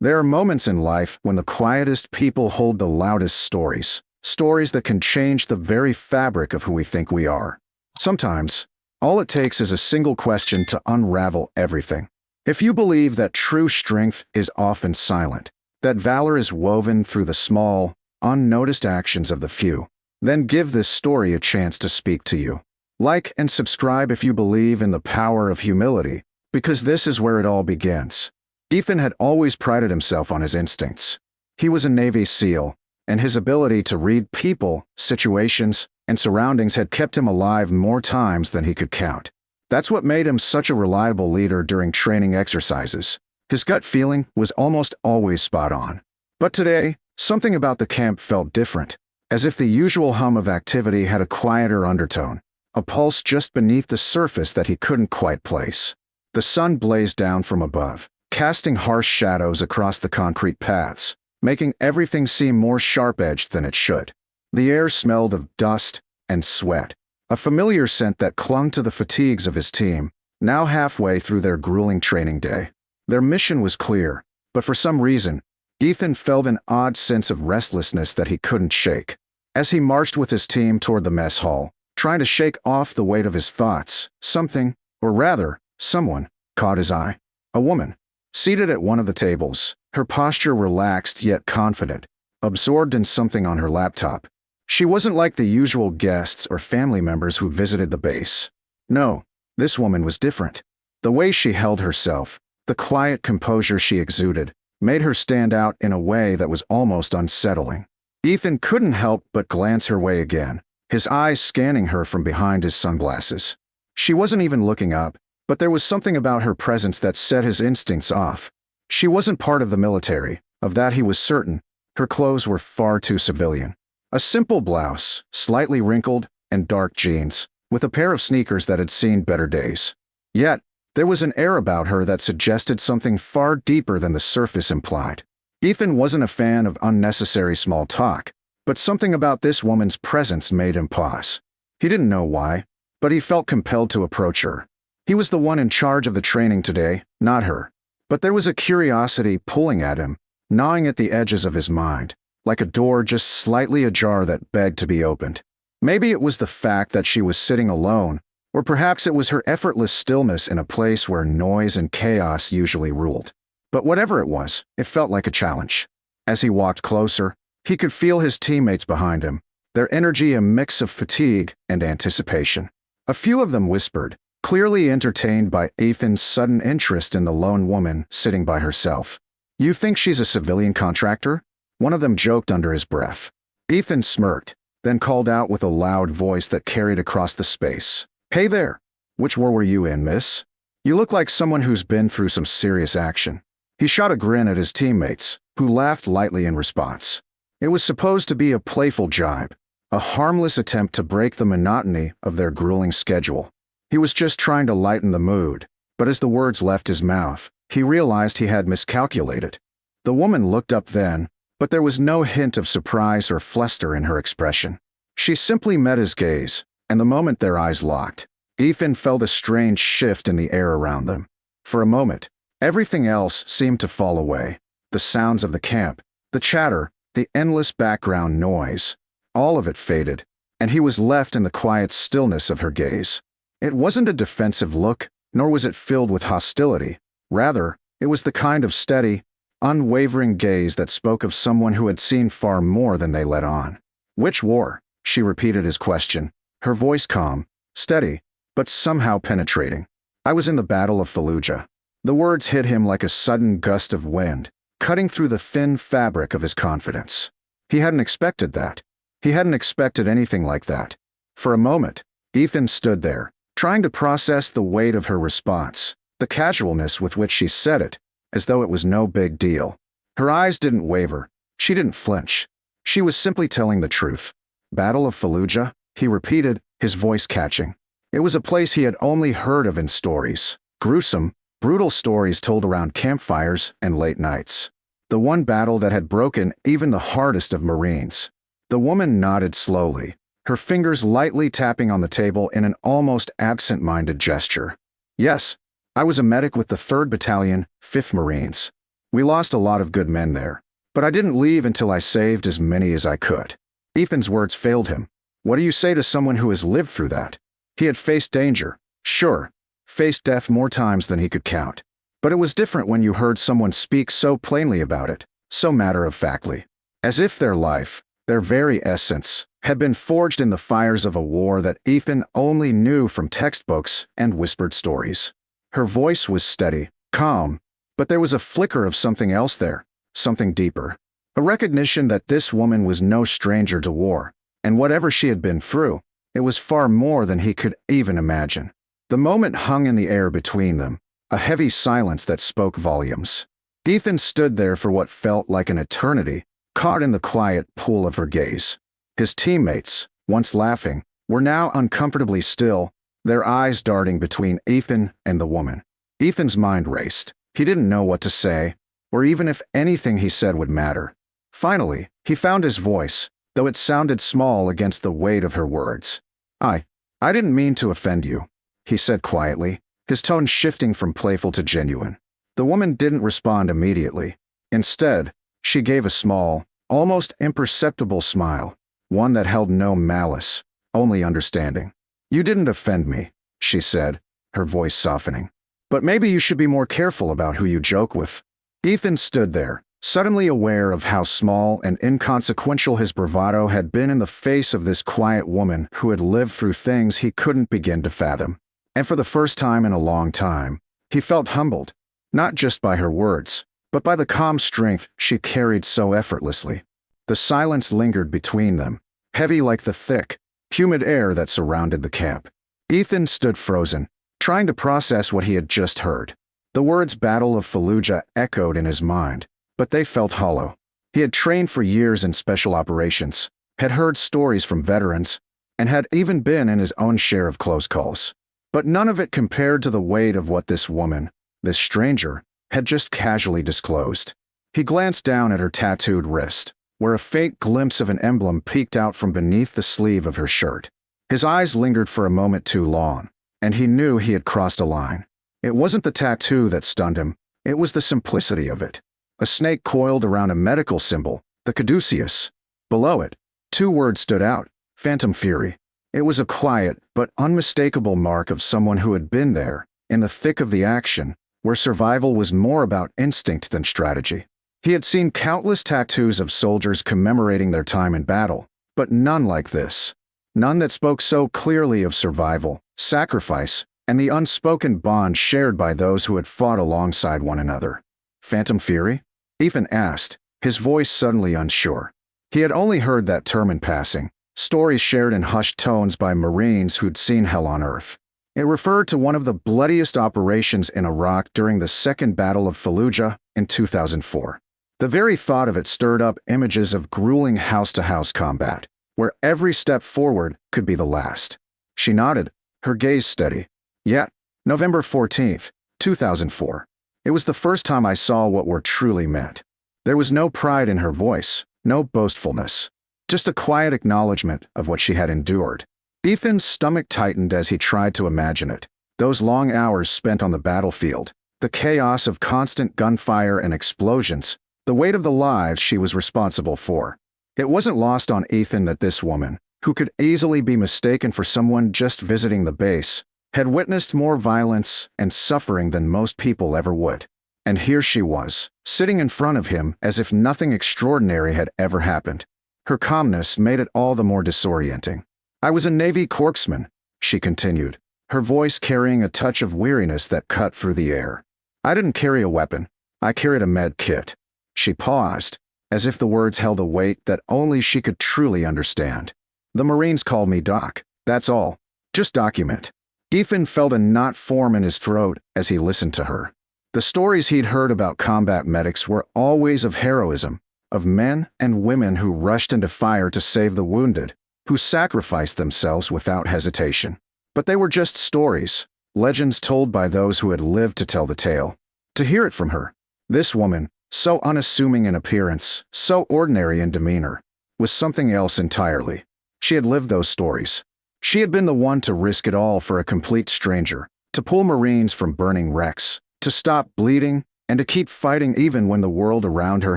There are moments in life when the quietest people hold the loudest stories, stories that can change the very fabric of who we think we are. Sometimes, all it takes is a single question to unravel everything. If you believe that true strength is often silent, that valor is woven through the small, unnoticed actions of the few, then give this story a chance to speak to you. Like and subscribe if you believe in the power of humility, because this is where it all begins. Ethan had always prided himself on his instincts. He was a Navy SEAL, and his ability to read people, situations, and surroundings had kept him alive more times than he could count. That's what made him such a reliable leader during training exercises. His gut feeling was almost always spot on. But today, something about the camp felt different, as if the usual hum of activity had a quieter undertone, a pulse just beneath the surface that he couldn't quite place. The sun blazed down from above, casting harsh shadows across the concrete paths, making everything seem more sharp-edged than it should. The air smelled of dust and sweat, a familiar scent that clung to the fatigues of his team, now halfway through their grueling training day. Their mission was clear, but for some reason, Ethan felt an odd sense of restlessness that he couldn't shake. As he marched with his team toward the mess hall, trying to shake off the weight of his thoughts, something, or rather, someone, caught his eye. A woman, seated at one of the tables, her posture relaxed yet confident, absorbed in something on her laptop. She wasn't like the usual guests or family members who visited the base. No, this woman was different. The way she held herself, the quiet composure she exuded, made her stand out in a way that was almost unsettling. Ethan couldn't help but glance her way again, his eyes scanning her from behind his sunglasses. She wasn't even looking up, but there was something about her presence that set his instincts off. She wasn't part of the military, of that he was certain. Her clothes were far too civilian. A simple blouse, slightly wrinkled, and dark jeans, with a pair of sneakers that had seen better days. Yet, there was an air about her that suggested something far deeper than the surface implied. Ethan wasn't a fan of unnecessary small talk, but something about this woman's presence made him pause. He didn't know why, but he felt compelled to approach her. He was the one in charge of the training today, not her. But there was a curiosity pulling at him, gnawing at the edges of his mind, like a door just slightly ajar that begged to be opened. Maybe it was the fact that she was sitting alone, or perhaps it was her effortless stillness in a place where noise and chaos usually ruled. But whatever it was, it felt like a challenge. As he walked closer, he could feel his teammates behind him, their energy a mix of fatigue and anticipation. A few of them whispered, clearly entertained by Ethan's sudden interest in the lone woman sitting by herself. "You think she's a civilian contractor?" One of them joked under his breath. Ethan smirked, then called out with a loud voice that carried across the space. "Hey there! Which war were you in, miss? You look like someone who's been through some serious action." He shot a grin at his teammates, who laughed lightly in response. It was supposed to be a playful jibe, a harmless attempt to break the monotony of their grueling schedule. He was just trying to lighten the mood, but as the words left his mouth, he realized he had miscalculated. The woman looked up then, but there was no hint of surprise or fluster in her expression. She simply met his gaze, and the moment their eyes locked, Ethan felt a strange shift in the air around them. For a moment, everything else seemed to fall away. The sounds of the camp, the chatter, the endless background noise, all of it faded, and he was left in the quiet stillness of her gaze. It wasn't a defensive look, nor was it filled with hostility. Rather, it was the kind of steady, unwavering gaze that spoke of someone who had seen far more than they let on. "Which war?" She repeated his question, her voice calm, steady, but somehow penetrating. "I was in the Battle of Fallujah." The words hit him like a sudden gust of wind, cutting through the thin fabric of his confidence. He hadn't expected that. He hadn't expected anything like that. For a moment, Ethan stood there, trying to process the weight of her response, the casualness with which she said it, as though it was no big deal. Her eyes didn't waver. She didn't flinch. She was simply telling the truth. "Battle of Fallujah?" he repeated, his voice catching. It was a place he had only heard of in stories. Gruesome, brutal stories told around campfires and late nights. The one battle that had broken even the hardest of Marines. The woman nodded slowly, her fingers lightly tapping on the table in an almost absent-minded gesture. "Yes, I was a medic with the 3rd Battalion, 5th Marines." We lost a lot of good men there. But I didn't leave until I saved as many as I could. Ethan's words failed him. What do you say to someone who has lived through that? He had faced danger, sure, faced death more times than he could count. But it was different when you heard someone speak so plainly about it, so matter-of-factly. As if their life, their very essence, had been forged in the fires of a war that Ethan only knew from textbooks and whispered stories. Her voice was steady, calm, but there was a flicker of something else there, something deeper. A recognition that this woman was no stranger to war, and whatever she had been through, it was far more than he could even imagine. The moment hung in the air between them, a heavy silence that spoke volumes. Ethan stood there for what felt like an eternity, caught in the quiet pool of her gaze. His teammates, once laughing, were now uncomfortably still, their eyes darting between Ethan and the woman. Ethan's mind raced. He didn't know what to say, or even if anything he said would matter. Finally, he found his voice, though it sounded small against the weight of her words. I didn't mean to offend you," he said quietly, his tone shifting from playful to genuine. The woman didn't respond immediately. Instead, she gave a small, almost imperceptible smile, one that held no malice, only understanding. "You didn't offend me," she said, her voice softening. "But maybe you should be more careful about who you joke with." Ethan stood there, suddenly aware of how small and inconsequential his bravado had been in the face of this quiet woman who had lived through things he couldn't begin to fathom. And for the first time in a long time, he felt humbled, not just by her words, but by the calm strength she carried so effortlessly. The silence lingered between them, heavy like the thick, humid air that surrounded the camp. Ethan stood frozen, trying to process what he had just heard. The words Battle of Fallujah echoed in his mind, but they felt hollow. He had trained for years in special operations, had heard stories from veterans, and had even been in his own share of close calls. But none of it compared to the weight of what this woman, this stranger, had just casually disclosed. He glanced down at her tattooed wrist, where a faint glimpse of an emblem peeked out from beneath the sleeve of her shirt. His eyes lingered for a moment too long, and he knew he had crossed a line. It wasn't the tattoo that stunned him, it was the simplicity of it. A snake coiled around a medical symbol, the caduceus. Below it, two words stood out, Phantom Fury. It was a quiet but unmistakable mark of someone who had been there, in the thick of the action, where survival was more about instinct than strategy. He had seen countless tattoos of soldiers commemorating their time in battle, but none like this. None that spoke so clearly of survival, sacrifice, and the unspoken bond shared by those who had fought alongside one another. Phantom Fury? Ethan asked, his voice suddenly unsure. He had only heard that term in passing, stories shared in hushed tones by Marines who'd seen hell on earth. It referred to one of the bloodiest operations in Iraq during the Second Battle of Fallujah in 2004. The very thought of it stirred up images of grueling house-to-house combat, where every step forward could be the last. She nodded, her gaze steady. "Yeah, November 14th, 2004. It was the first time I saw what war truly meant." There was no pride in her voice, no boastfulness, just a quiet acknowledgement of what she had endured. Ethan's stomach tightened as he tried to imagine it. Those long hours spent on the battlefield, the chaos of constant gunfire and explosions, the weight of the lives she was responsible for. It wasn't lost on Ethan that this woman, who could easily be mistaken for someone just visiting the base, had witnessed more violence and suffering than most people ever would. And here she was, sitting in front of him as if nothing extraordinary had ever happened. Her calmness made it all the more disorienting. "I was a Navy corpsman," she continued, her voice carrying a touch of weariness that cut through the air. "I didn't carry a weapon. I carried a med kit." She paused, as if the words held a weight that only she could truly understand. "The Marines called me Doc, that's all. Just document." Ethan felt a knot form in his throat as he listened to her. The stories he'd heard about combat medics were always of heroism, of men and women who rushed into fire to save the wounded, who sacrificed themselves without hesitation. But they were just stories, legends told by those who had lived to tell the tale. To hear it from her, this woman, so unassuming in appearance, so ordinary in demeanor, was something else entirely. She had lived those stories. She had been the one to risk it all for a complete stranger, to pull Marines from burning wrecks, to stop bleeding, and to keep fighting even when the world around her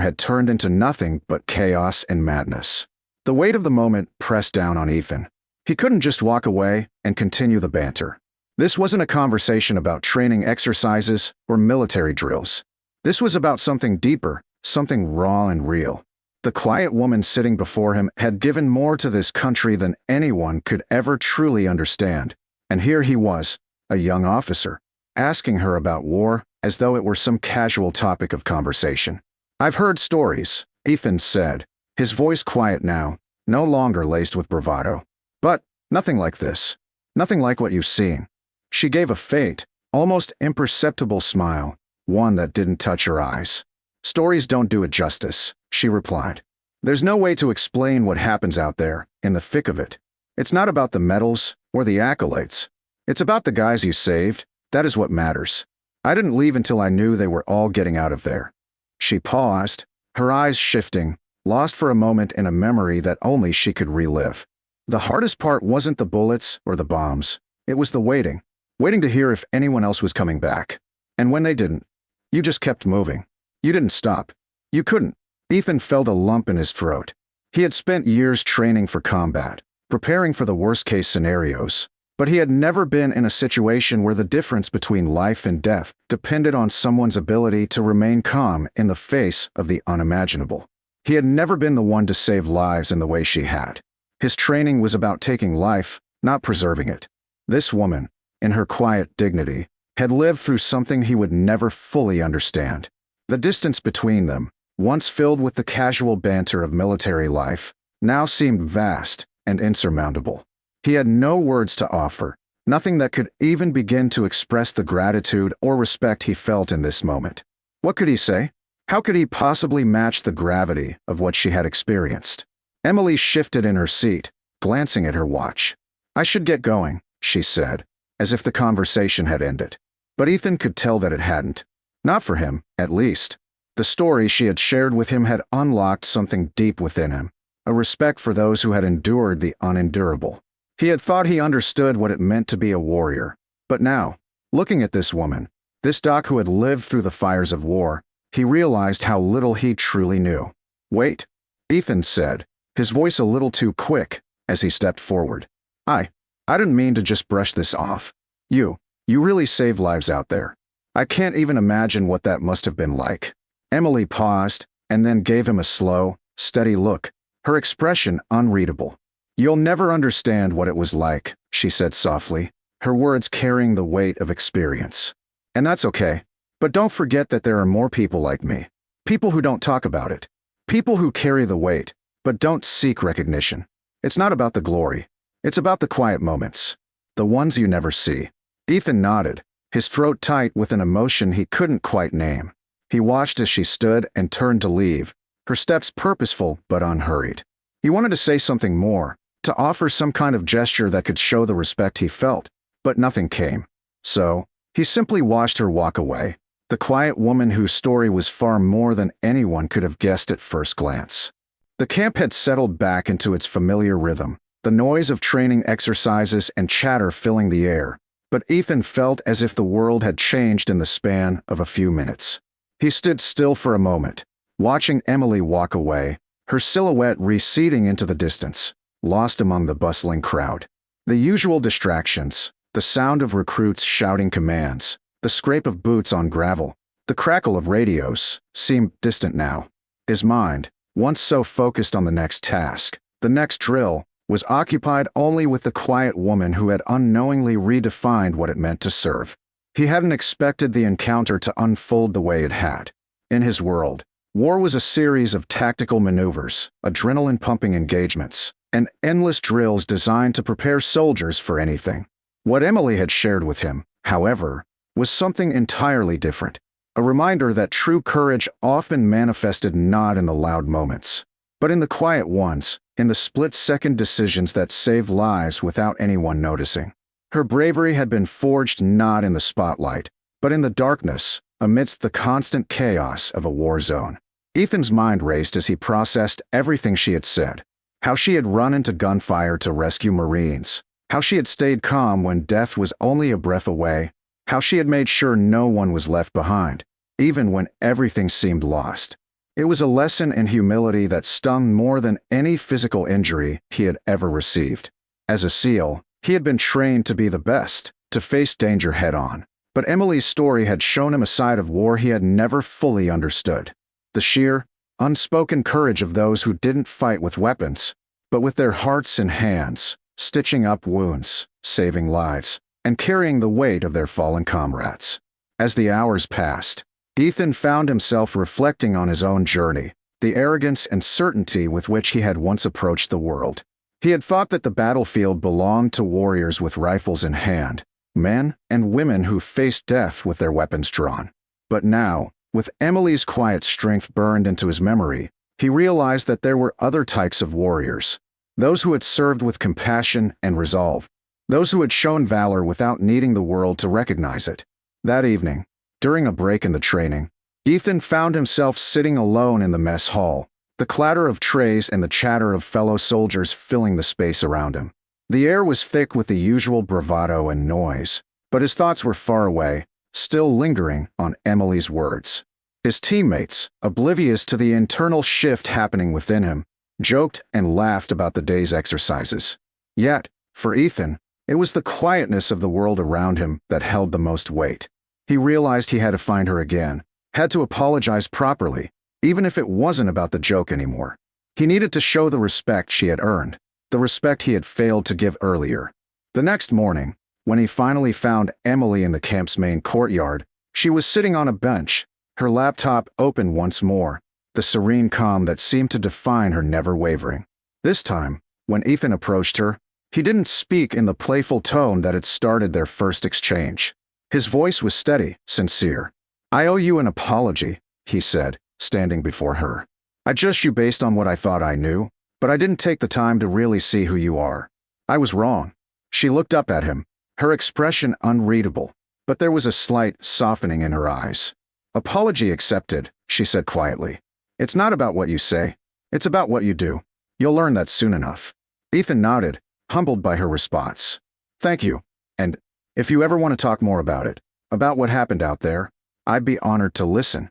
had turned into nothing but chaos and madness. The weight of the moment pressed down on Ethan. He couldn't just walk away and continue the banter. This wasn't a conversation about training exercises or military drills. This was about something deeper, something raw and real. The quiet woman sitting before him had given more to this country than anyone could ever truly understand. And here he was, a young officer, asking her about war as though it were some casual topic of conversation. "I've heard stories," Ethan said, his voice quiet now, no longer laced with bravado. "But nothing like this. Nothing like what you've seen." She gave a faint, almost imperceptible smile, one that didn't touch her eyes. "Stories don't do it justice," she replied. "There's no way to explain what happens out there, in the thick of it. It's not about the medals or the accolades. It's about the guys you saved. That is what matters. I didn't leave until I knew they were all getting out of there." She paused, her eyes shifting, lost for a moment in a memory that only she could relive. The hardest part wasn't the bullets or the bombs. It was the waiting to hear if anyone else was coming back. And when they didn't, you just kept moving. You didn't stop. You couldn't. Ethan felt a lump in his throat. He had spent years training for combat, preparing for the worst-case scenarios, but he had never been in a situation where the difference between life and death depended on someone's ability to remain calm in the face of the unimaginable. He had never been the one to save lives in the way she had. His training was about taking life, not preserving it. This woman, in her quiet dignity, had lived through something he would never fully understand. The distance between them, once filled with the casual banter of military life, now seemed vast and insurmountable. He had no words to offer, nothing that could even begin to express the gratitude or respect he felt in this moment. What could he say? How could he possibly match the gravity of what she had experienced? Emily shifted in her seat, glancing at her watch. "I should get going," she said, as if the conversation had ended. But Ethan could tell that it hadn't. Not for him, at least. The story she had shared with him had unlocked something deep within him, a respect for those who had endured the unendurable. He had thought he understood what it meant to be a warrior. But now, looking at this woman, this doc who had lived through the fires of war, he realized how little he truly knew. "Wait," Ethan said, his voice a little too quick as he stepped forward. I didn't mean to just brush this off. You really save lives out there. I can't even imagine what that must have been like." Emily paused and then gave him a slow, steady look, her expression unreadable. "You'll never understand what it was like," she said softly, her words carrying the weight of experience. "And that's okay. But don't forget that there are more people like me. People who don't talk about it. People who carry the weight, but don't seek recognition. It's not about the glory. It's about the quiet moments. The ones you never see." Ethan nodded, his throat tight with an emotion he couldn't quite name. He watched as she stood and turned to leave, her steps purposeful but unhurried. He wanted to say something more, to offer some kind of gesture that could show the respect he felt, but nothing came. So, he simply watched her walk away, the quiet woman whose story was far more than anyone could have guessed at first glance. The camp had settled back into its familiar rhythm, the noise of training exercises and chatter filling the air, but Ethan felt as if the world had changed in the span of a few minutes. He stood still for a moment, watching Emily walk away, her silhouette receding into the distance, lost among the bustling crowd. The usual distractions, the sound of recruits shouting commands, the scrape of boots on gravel, the crackle of radios, seemed distant now. His mind, once so focused on the next task, the next drill, was occupied only with the quiet woman who had unknowingly redefined what it meant to serve. He hadn't expected the encounter to unfold the way it had. In his world, war was a series of tactical maneuvers, adrenaline-pumping engagements, and endless drills designed to prepare soldiers for anything. What Emily had shared with him, however, was something entirely different, a reminder that true courage often manifested not in the loud moments, but in the quiet ones, in the split-second decisions that saved lives without anyone noticing. Her bravery had been forged not in the spotlight, but in the darkness, amidst the constant chaos of a war zone. Ethan's mind raced as he processed everything she had said. How she had run into gunfire to rescue Marines. How she had stayed calm when death was only a breath away. How she had made sure no one was left behind. even when everything seemed lost. It was a lesson in humility that stung more than any physical injury he had ever received. As a SEAL, he had been trained to be the best, to face danger head-on. But Emily's story had shown him a side of war he had never fully understood. The sheer, unspoken courage of those who didn't fight with weapons, but with their hearts and hands, stitching up wounds, saving lives, and carrying the weight of their fallen comrades. As the hours passed, Ethan found himself reflecting on his own journey, the arrogance and certainty with which he had once approached the world. He had thought that the battlefield belonged to warriors with rifles in hand, men and women who faced death with their weapons drawn. But now, with Emily's quiet strength burned into his memory, he realized that there were other types of warriors, those who had served with compassion and resolve, those who had shown valor without needing the world to recognize it. That evening, during a break in the training, Ethan found himself sitting alone in the mess hall, the clatter of trays and the chatter of fellow soldiers filling the space around him. The air was thick with the usual bravado and noise, but his thoughts were far away, still lingering on Emily's words. His teammates, oblivious to the internal shift happening within him, joked and laughed about the day's exercises. Yet, for Ethan, it was the quietness of the world around him that held the most weight. He realized he had to find her again, had to apologize properly, even if it wasn't about the joke anymore. He needed to show the respect she had earned, the respect he had failed to give earlier. The next morning, when he finally found Emily in the camp's main courtyard, she was sitting on a bench, her laptop open once more, the serene calm that seemed to define her never wavering. This time, when Ethan approached her, he didn't speak in the playful tone that had started their first exchange. His voice was steady, sincere. "I owe you an apology," he said, standing before her. "I judged you based on what I thought I knew, but I didn't take the time to really see who you are. I was wrong." She looked up at him, her expression unreadable, but there was a slight softening in her eyes. "Apology accepted," she said quietly. "It's not about what you say. It's about what you do. You'll learn that soon enough." Ethan nodded, humbled by her response. "Thank you. And if you ever want to talk more about it, about what happened out there, I'd be honored to listen."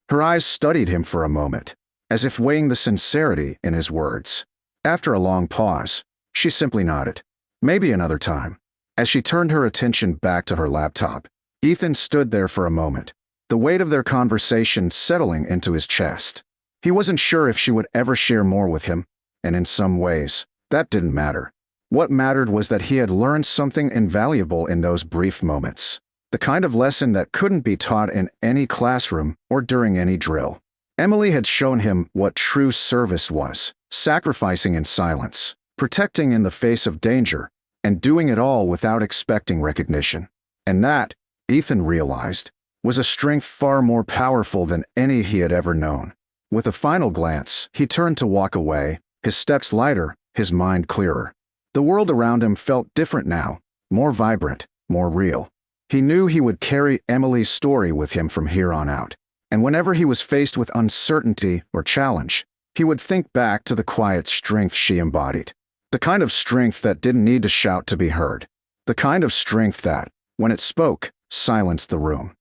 Her eyes studied him for a moment, as if weighing the sincerity in his words. After a long pause, she simply nodded. "Maybe another time." As she turned her attention back to her laptop, Ethan stood there for a moment, the weight of their conversation settling into his chest. He wasn't sure if she would ever share more with him, and in some ways, that didn't matter. What mattered was that he had learned something invaluable in those brief moments, the kind of lesson that couldn't be taught in any classroom or during any drill. Emily had shown him what true service was, sacrificing in silence, protecting in the face of danger, and doing it all without expecting recognition. And that, Ethan realized, was a strength far more powerful than any he had ever known. With a final glance, he turned to walk away, his steps lighter, his mind clearer. The world around him felt different now, more vibrant, more real. He knew he would carry Emily's story with him from here on out, and whenever he was faced with uncertainty or challenge, he would think back to the quiet strength she embodied. The kind of strength that didn't need to shout to be heard. The kind of strength that, when it spoke, silenced the room.